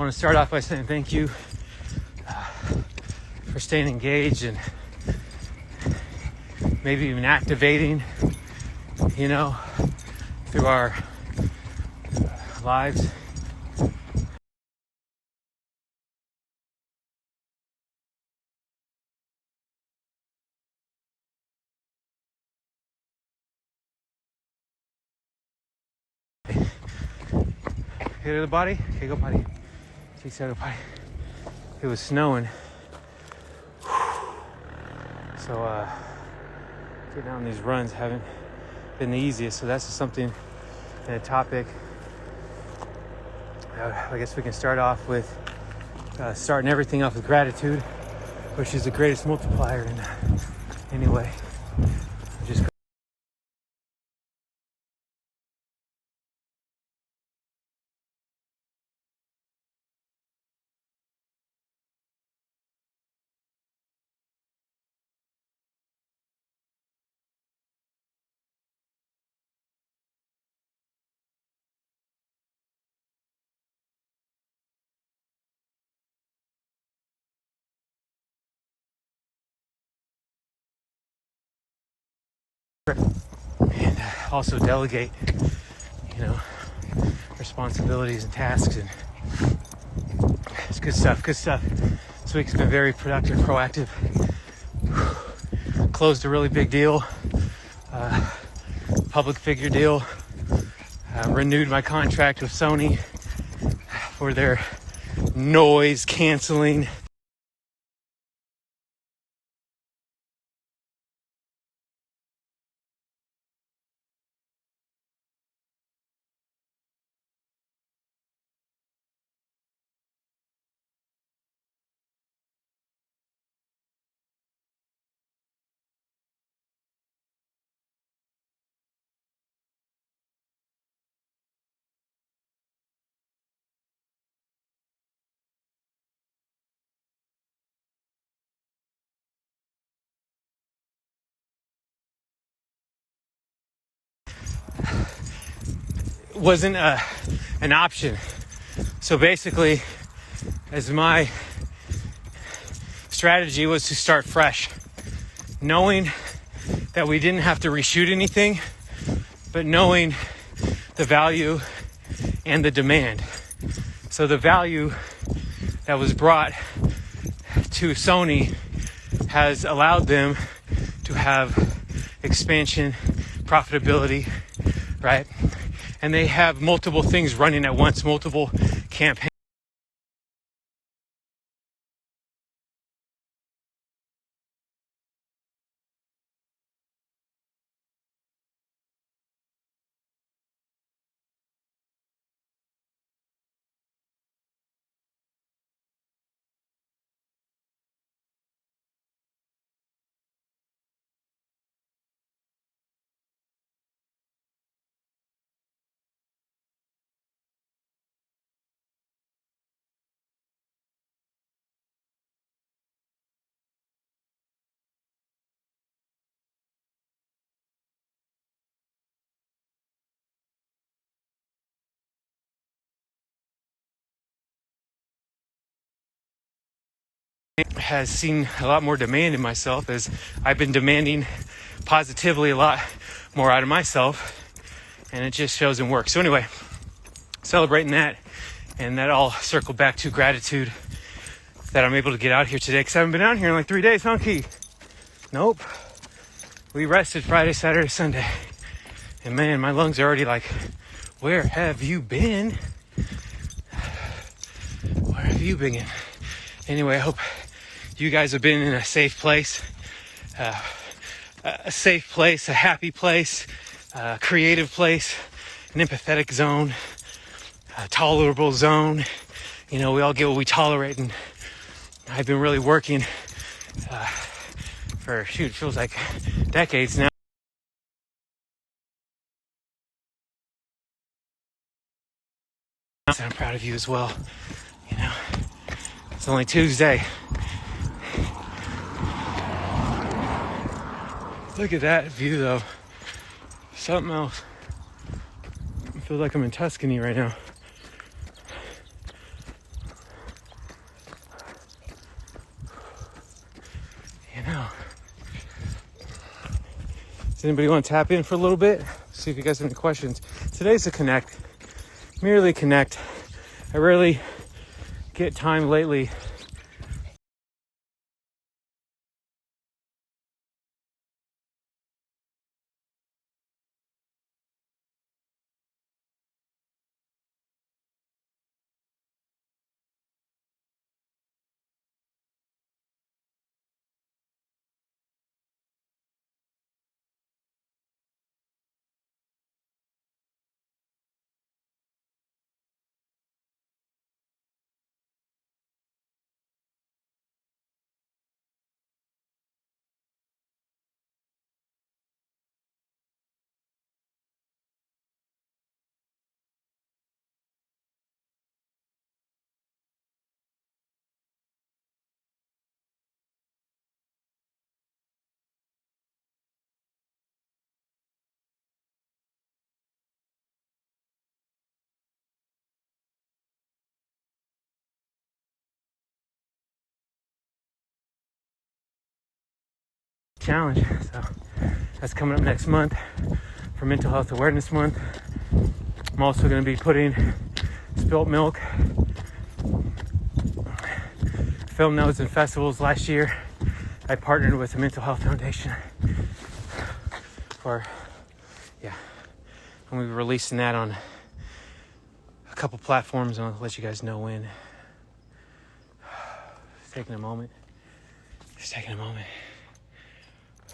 want to start off by saying thank you for staying engaged and maybe even activating, through our lives. Hey to the body? Okay, go potty. She said go potty. It was snowing. So getting on these runs haven't been the easiest. So that's just something and a topic. I guess we can start off with starting everything off with gratitude, which is the greatest multiplier in any way. Just and also delegate, responsibilities and tasks, and it's good stuff. This week's been very productive, proactive. Closed a really big deal, public figure deal. Renewed my contract with Sony for their noise canceling wasn't an option. So basically, as my strategy was to start fresh, knowing that we didn't have to reshoot anything, but knowing the value and the demand. So the value that was brought to Sony has allowed them to have expansion, profitability, right? And they have multiple things running at once, multiple campaigns. Has seen a lot more demand in myself as I've been demanding positively a lot more out of myself, and it just shows and works. So anyway, celebrating that, and that all circled back to gratitude that I'm able to get out here today, because I haven't been out here in like 3 days, huh, Key? Nope. We rested Friday, Saturday, Sunday, and man, my lungs are already like, where have you been? Where have you been? Anyway, I hope you guys have been in a safe place, a happy place, a creative place, an empathetic zone, a tolerable zone. We all get what we tolerate, and I've been really working for, it feels like decades now. I'm proud of you as well. It's only Tuesday. Look at that view, though. Something else. I feel like I'm in Tuscany right now. Does anybody want to tap in for a little bit? See if you guys have any questions. Today's a connect, merely connect. I rarely get time lately. Challenge. So that's coming up next month for Mental Health Awareness Month. I'm also going to be putting spilt milk, film those in festivals. Last year I partnered with the Mental Health Foundation for, and we'll be releasing that on a couple platforms, and I'll let you guys know when. Just taking a moment.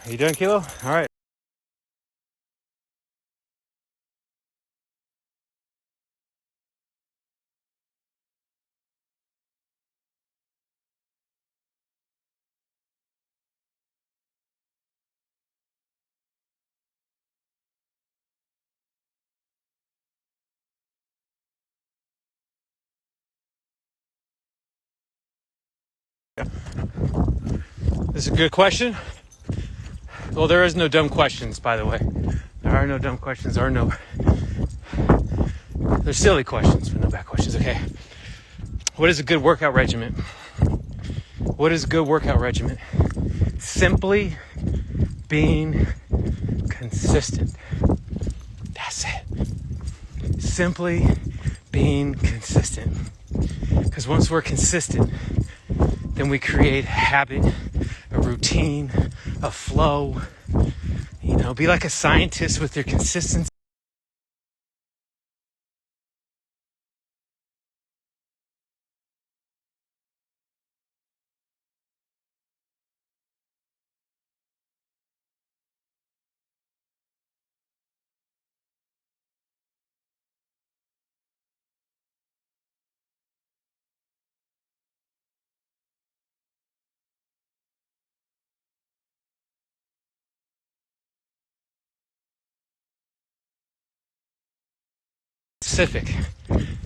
Are you done, Kilo? All right. This is a good question. Well, there is no dumb questions, by the way. There are no dumb questions. There's silly questions, but no bad questions. Okay. What is a good workout regimen? Simply being consistent. That's it. Simply being consistent. Because once we're consistent, then we create a habit, a routine, a flow. Be like a scientist with your consistency.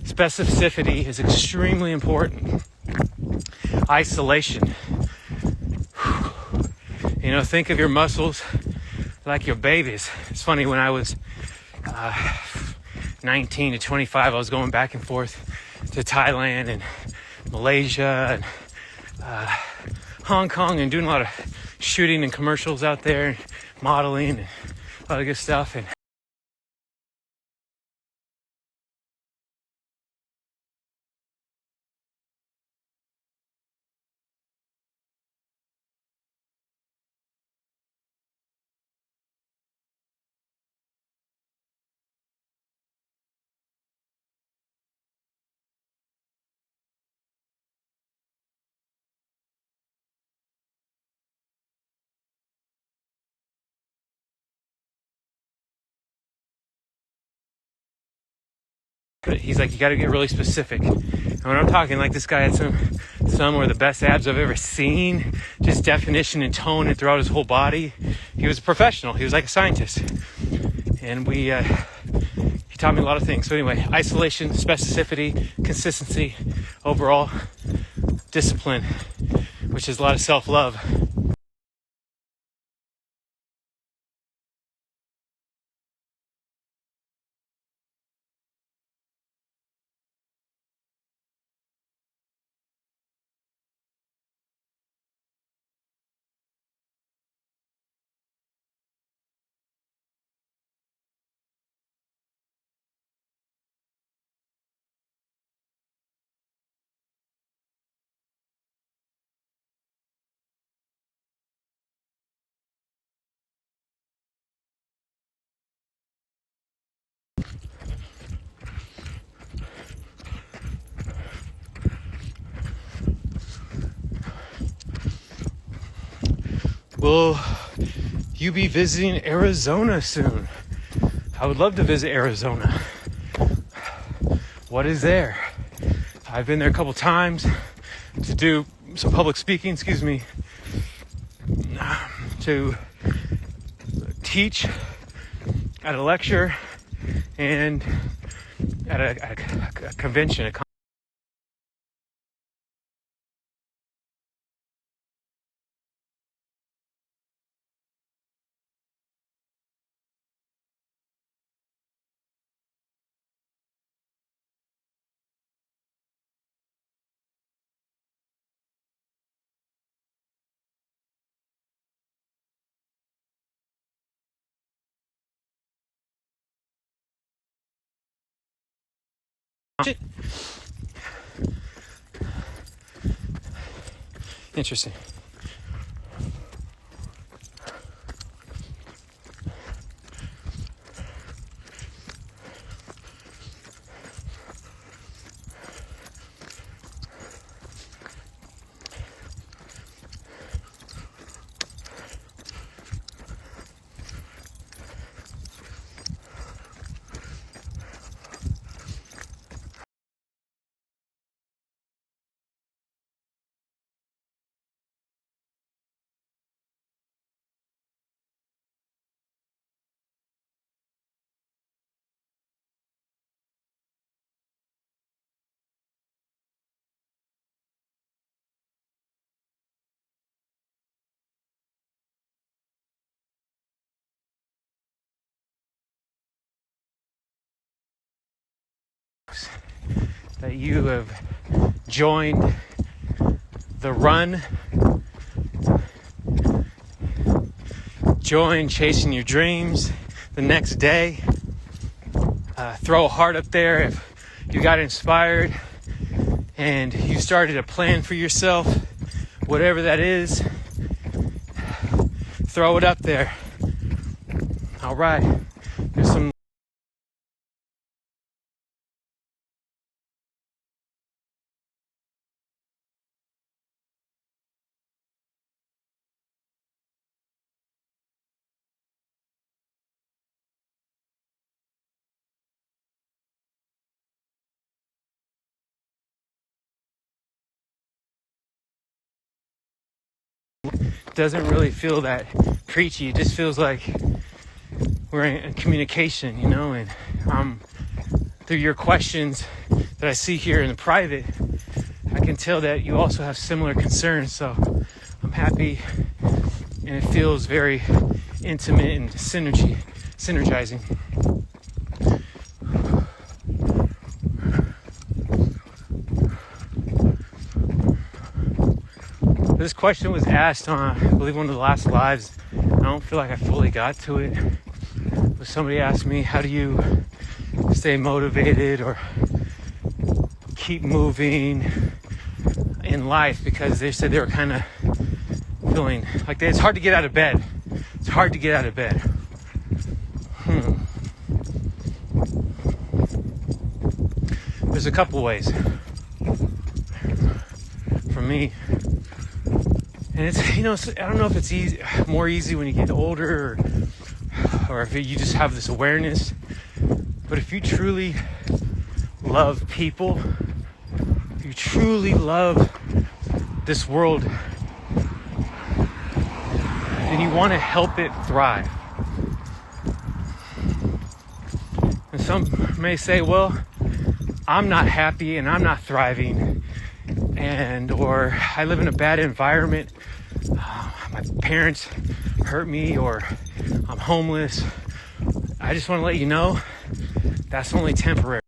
Specificity is extremely important. Isolation. Think of your muscles like your babies. It's funny, when I was 19 to 25, I was going back and forth to Thailand and Malaysia and Hong Kong, and doing a lot of shooting and commercials out there, and modeling and a lot of good stuff. And but he's like, you got to get really specific. And when I'm talking, like, this guy had some were the best abs I've ever seen, just definition and tone and throughout his whole body. He was a professional. He was like a scientist. And he taught me a lot of things. So anyway, isolation, specificity, consistency, overall discipline, which is a lot of self-love. Will you be visiting Arizona soon? I would love to visit Arizona. What is there? I've been there a couple times to do some public speaking, to teach at a lecture and at a convention. Interesting. That you have joined the run, join chasing your dreams the next day. Throw a heart up there if you got inspired and you started a plan for yourself, whatever that is. Throw it up there. All right. There's some doesn't really feel that preachy. It just feels like we're in communication, and through your questions that I see here in the private, I can tell that you also have similar concerns. So I'm happy, and it feels very intimate and synergizing. This question was asked on, I believe, one of the last lives. I don't feel like I fully got to it. But somebody asked me, how do you stay motivated or keep moving in life? Because they said they were kind of feeling like it's hard to get out of bed. It's hard to get out of bed. There's a couple ways. For me, and it's, I don't know if it's more easy when you get older or if you just have this awareness. But if you truly love people, if you truly love this world, then you want to help it thrive. And some may say, well, I'm not happy and I'm not thriving, or I live in a bad environment, my parents hurt me, or I'm homeless. I just want to let you know that's only temporary.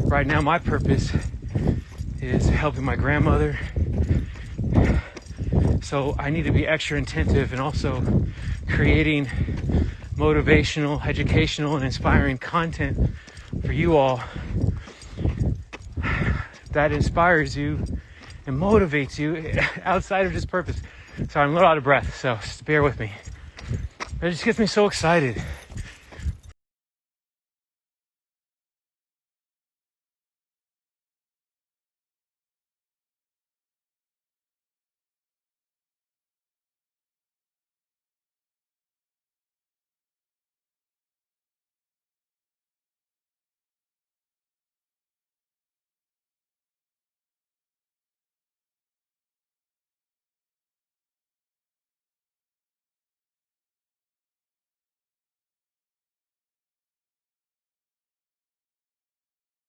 Right now, my purpose is helping my grandmother So I need to be extra attentive and also creating motivational, educational, and inspiring content for you all that inspires you and motivates you outside of just purpose. So I'm a little out of breath, so just bear with me. It just gets me so excited.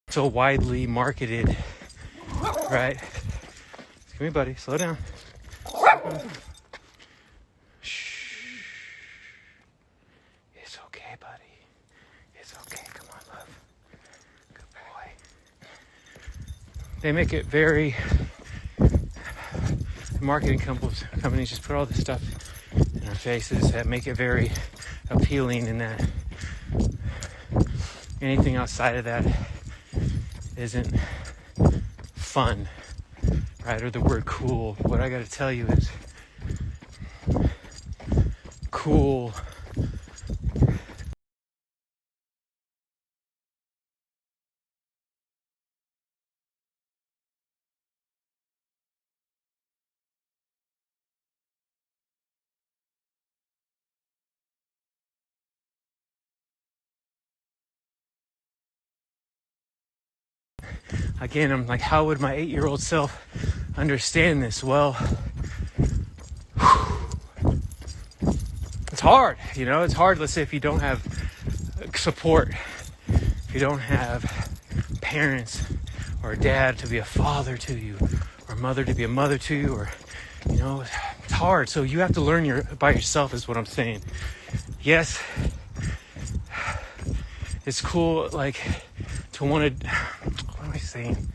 So widely marketed, right? Excuse me, buddy, slow down. Shh. It's okay, buddy. It's okay. Come on, love. Good boy. They make it very, marketing companies just put all this stuff in our faces that make it very appealing, and that anything outside of that isn't fun, right? Or the word cool. What I gotta tell you is cool. Again, I'm like, how would my 8-year-old self understand this? Well, it's hard, it's hard. Let's say if you don't have support, if you don't have parents or a dad to be a father to you, or a mother to be a mother to you, or, it's hard. So you have to learn by yourself is what I'm saying. Yes, it's cool, like, to want to, what am I saying?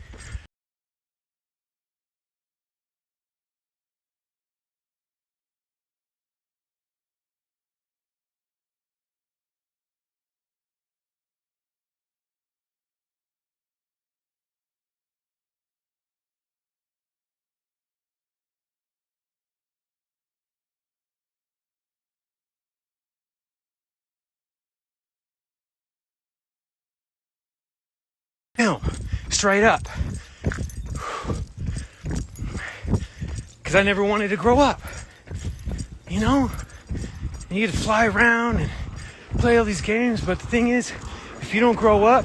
No, straight up. Because I never wanted to grow up, And you get to fly around and play all these games, but the thing is, if you don't grow up,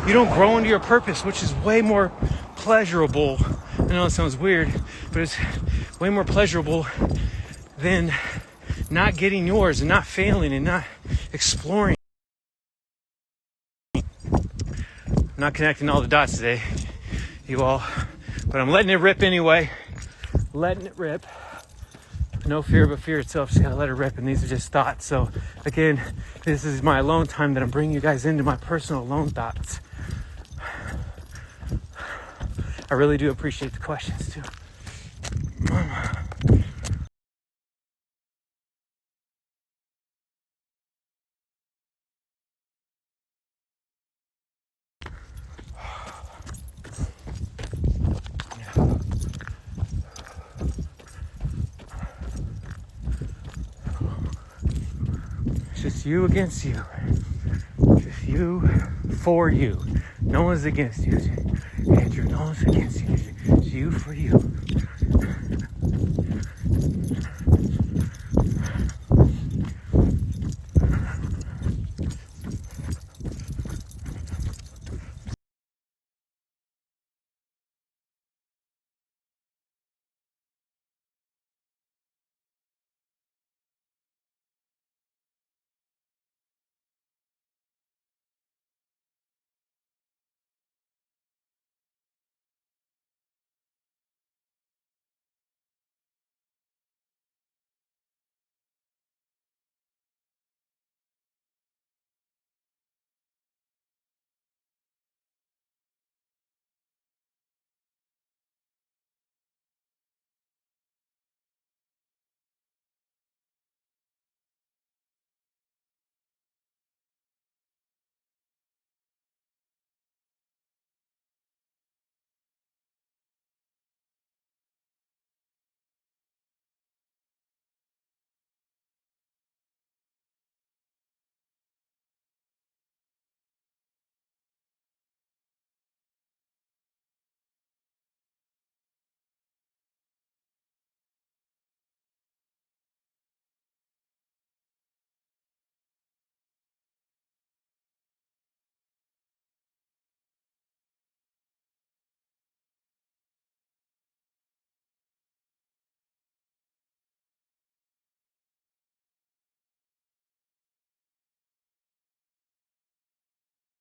you don't grow into your purpose, which is way more pleasurable. I know it sounds weird, but it's way more pleasurable than not getting yours and not failing and not exploring. I'm not connecting all the dots today, you all, but I'm letting it rip anyway. Letting it rip. No fear but fear itself. Just gotta let it rip, and these are just thoughts. So again, this is my alone time that I'm bringing you guys into my personal alone thoughts. I really do appreciate the questions too. It's just you against you. Just you for you. No one's against you. Andrew, no one's against you. It's you for you.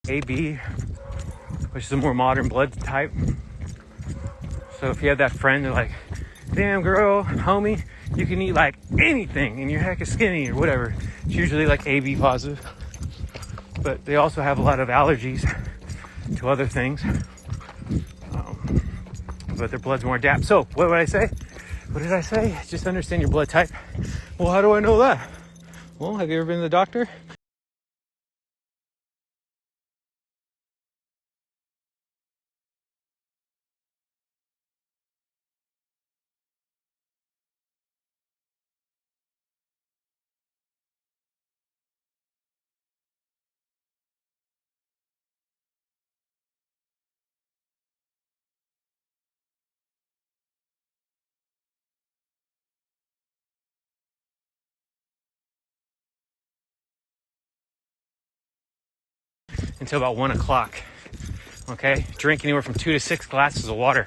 AB, which is a more modern blood type. So if you have that friend, they're like, damn girl, homie, you can eat like anything and you're hecka skinny or whatever. It's usually like AB positive. But they also have a lot of allergies to other things. But their blood's more adapted. So what would I say? What did I say? Just understand your blood type. Well, how do I know that? Well, have you ever been to the doctor? Until about 1 o'clock. Okay? Drink anywhere from 2 to 6 glasses of water.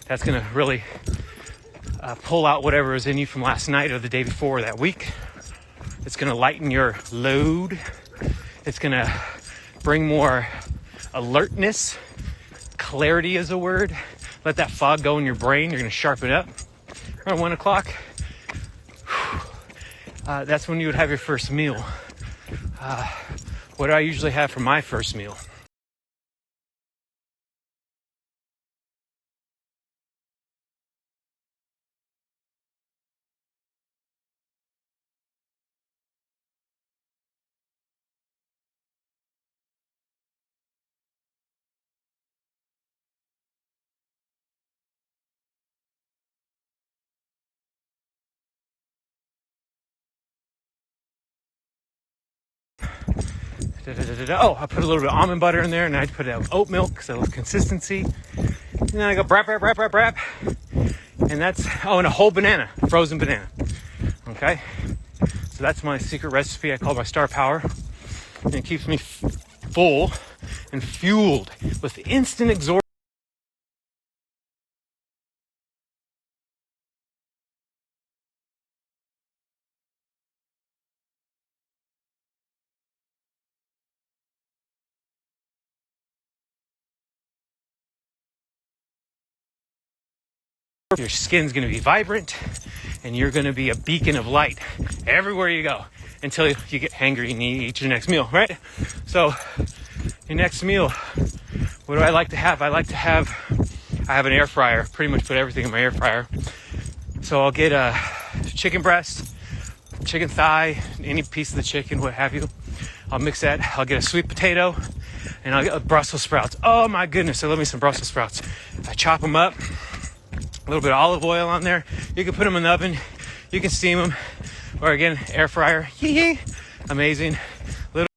That's going to really pull out whatever is in you from last night or the day before or that week. It's going to lighten your load. It's going to bring more alertness. Clarity is a word. Let that fog go in your brain. You're going to sharpen it up. Around 1 o'clock, that's when you would have your first meal. What do I usually have for my first meal? Oh, I put a little bit of almond butter in there, and I put oat milk because I love consistency. And then I go brap. And that's, and a whole banana, frozen banana. Okay? So that's my secret recipe I call my star power. And it keeps me full and fueled with instant exhaustion. Your skin's going to be vibrant and you're going to be a beacon of light everywhere you go until you get hangry and you eat your next meal, right? So your next meal, what do I like to have? I have an air fryer, pretty much put everything in my air fryer. So I'll get a chicken breast, chicken thigh, any piece of the chicken, what have you. I'll mix that. I'll get a sweet potato and I'll get Brussels sprouts. Oh my goodness, I love me some Brussels sprouts. I chop them up. A little bit of olive oil on there. You can put them in the oven. You can steam them. Or again, air fryer. Yee-hee. Amazing. Little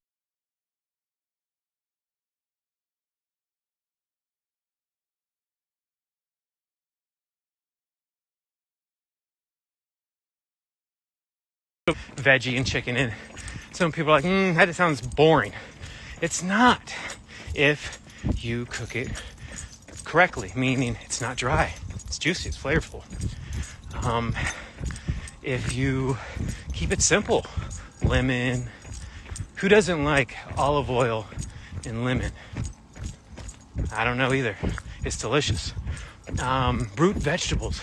veggie and chicken in. Some people are like, that sounds boring. It's not if you cook it correctly, meaning it's not dry. It's juicy, it's flavorful. If you keep it simple, lemon. Who doesn't like olive oil and lemon? I don't know either. It's delicious. Root vegetables.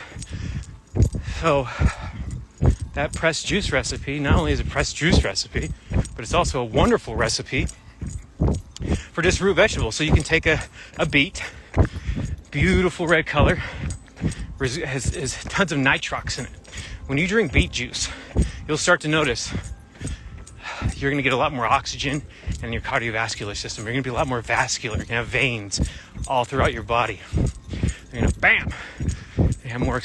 So that pressed juice recipe, not only is a pressed juice recipe, but it's also a wonderful recipe for just root vegetables. So you can take a beet, beautiful red color, has tons of nitrox in it. When you drink beet juice, you'll start to notice you're going to get a lot more oxygen in your cardiovascular system. You're going to be a lot more vascular. You're going to have veins all throughout your body. You're going to, bam, you have more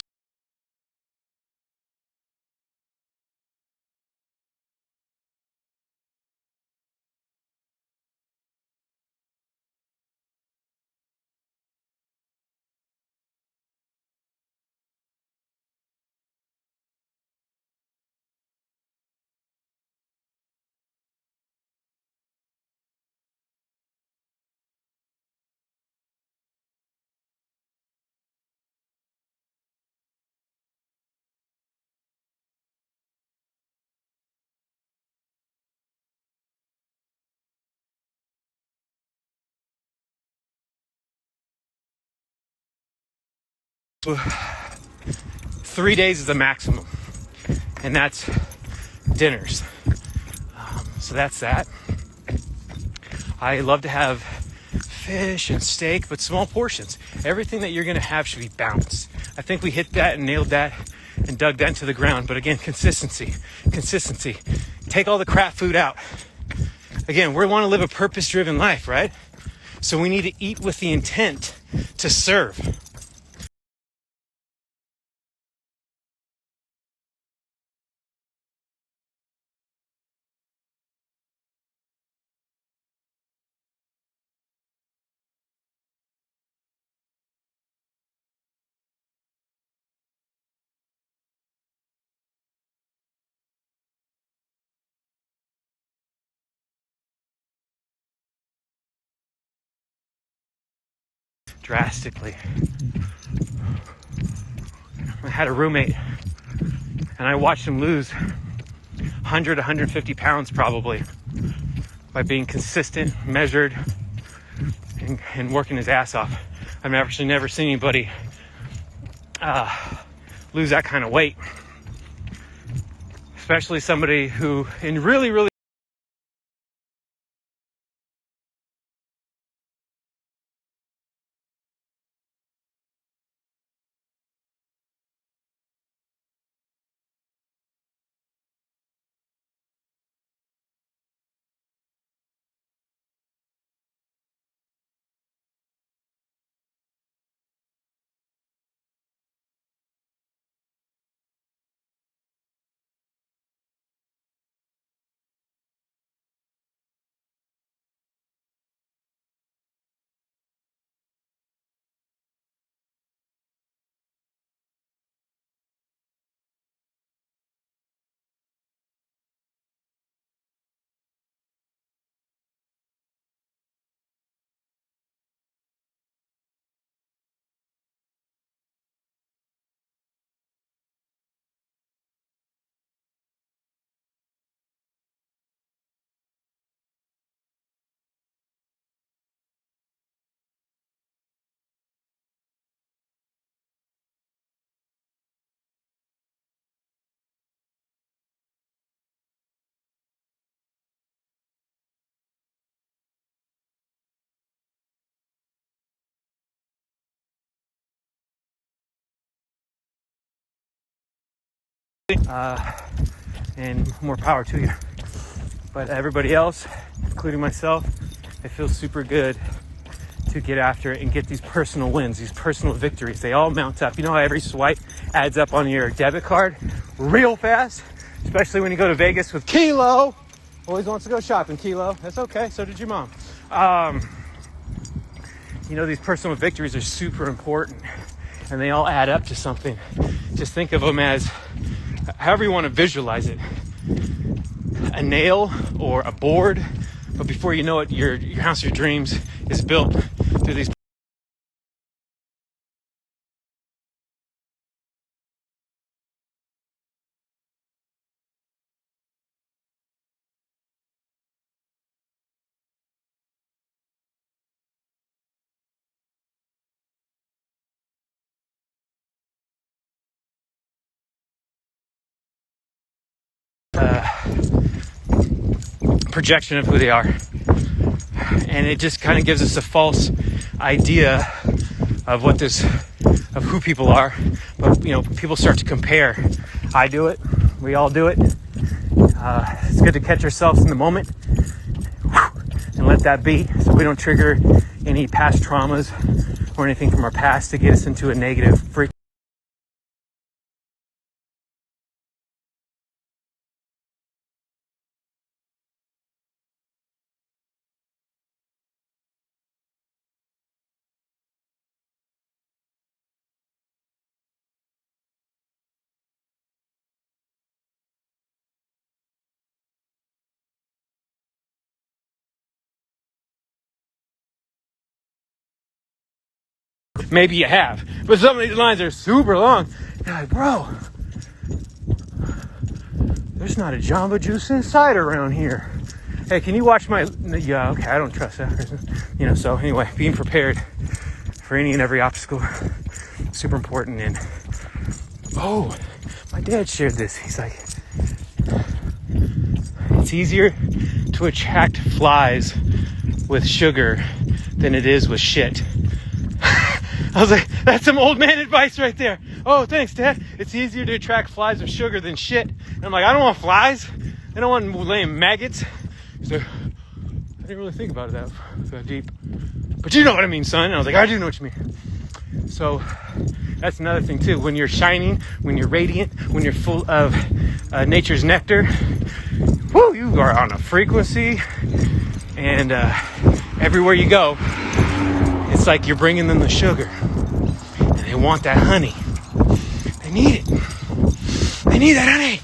3 days is the maximum, and that's dinners. So that's that. I love to have fish and steak, but small portions. Everything that you're going to have should be balanced. I think we hit that and nailed that and dug that into the ground. But again, consistency. Take all the crap food out. Again, we want to live a purpose-driven life, right? So we need to eat with the intent to serve. Drastically. I had a roommate and I watched him lose 100, 150 pounds probably by being consistent, measured, and working his ass off. I've actually never seen anybody lose that kind of weight, especially somebody who in really and more power to you. But everybody else, including myself, it feels super good to get after it and get these personal wins, these personal victories. They all mount up. You know how every swipe adds up on your debit card real fast, especially when you go to Vegas with Kilo. Always wants to go shopping, Kilo. That's okay. So did your mom. You know, these personal victories are super important and they all add up to something. Just think of them as however you want to visualize it. A nail or a board, but before you know it, your house of your dreams is built through these projection of who they are, and it just kind of gives us a false idea of of who people are. But you know, people start to compare. I do it. We all do it. It's good to catch ourselves in the moment and let that be, so we don't trigger any past traumas or anything from our past to get us into a negative freak. Maybe you have, but some of these lines are super long. You're like, bro, there's not a Jamba Juice inside around here. Hey, can you watch my... Yeah, okay, I don't trust that person. You know, so anyway, being prepared for any and every obstacle. super important. And oh, my dad shared this. He's like, it's easier to attract flies with sugar than it is with shit. I was like, that's some old man advice right there. Oh, thanks, Dad. It's easier to attract flies with sugar than shit. And I'm like, I don't want flies. I don't want laying maggots. So I didn't really think about it that deep. But you know what I mean, son. And I was like, I do know what you mean. So that's another thing too. When you're shining, when you're radiant, when you're full of nature's nectar, whoo, you are on a frequency. And everywhere you go, it's like you're bringing them the sugar. And they want that honey. They need it. They need that honey.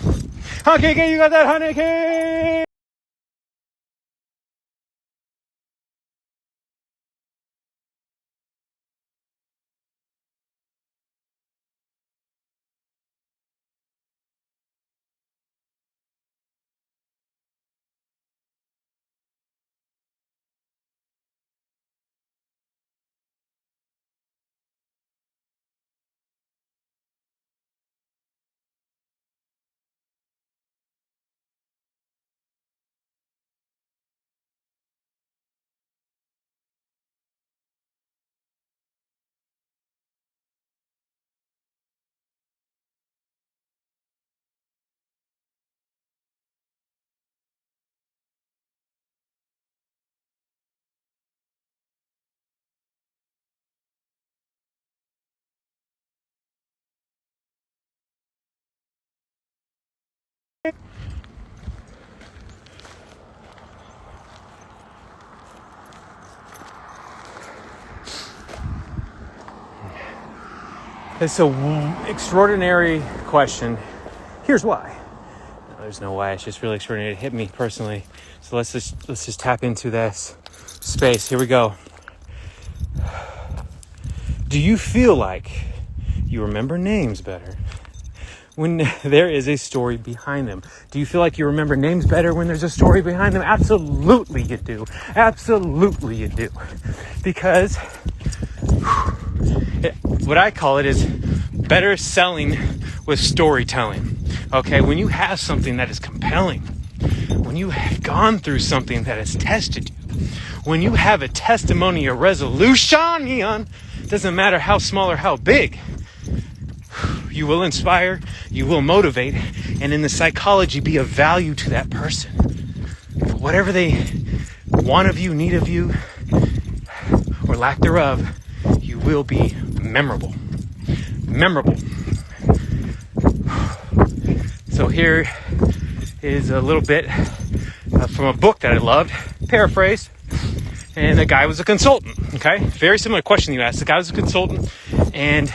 Okay, you got that honey, okay? It's an extraordinary question. Here's why. No, there's no why. It's just really extraordinary. It hit me personally. So let's just tap into this space. Here we go. Do you feel like you remember names better when there is a story behind them? Do you feel like you remember names better when there's a story behind them? Absolutely you do. Absolutely you do. Because what I call it is better selling with storytelling. Okay, when you have something that is compelling, when you have gone through something that has tested you, when you have a testimony, a resolution, doesn't matter how small or how big, you will inspire, you will motivate, and in the psychology, be of value to that person. For whatever they want of you, need of you, or lack thereof, you will be memorable. Memorable. So here is a little bit from a book that I loved, paraphrased. And the guy was a consultant, okay? Very similar question you asked. The guy was a consultant, and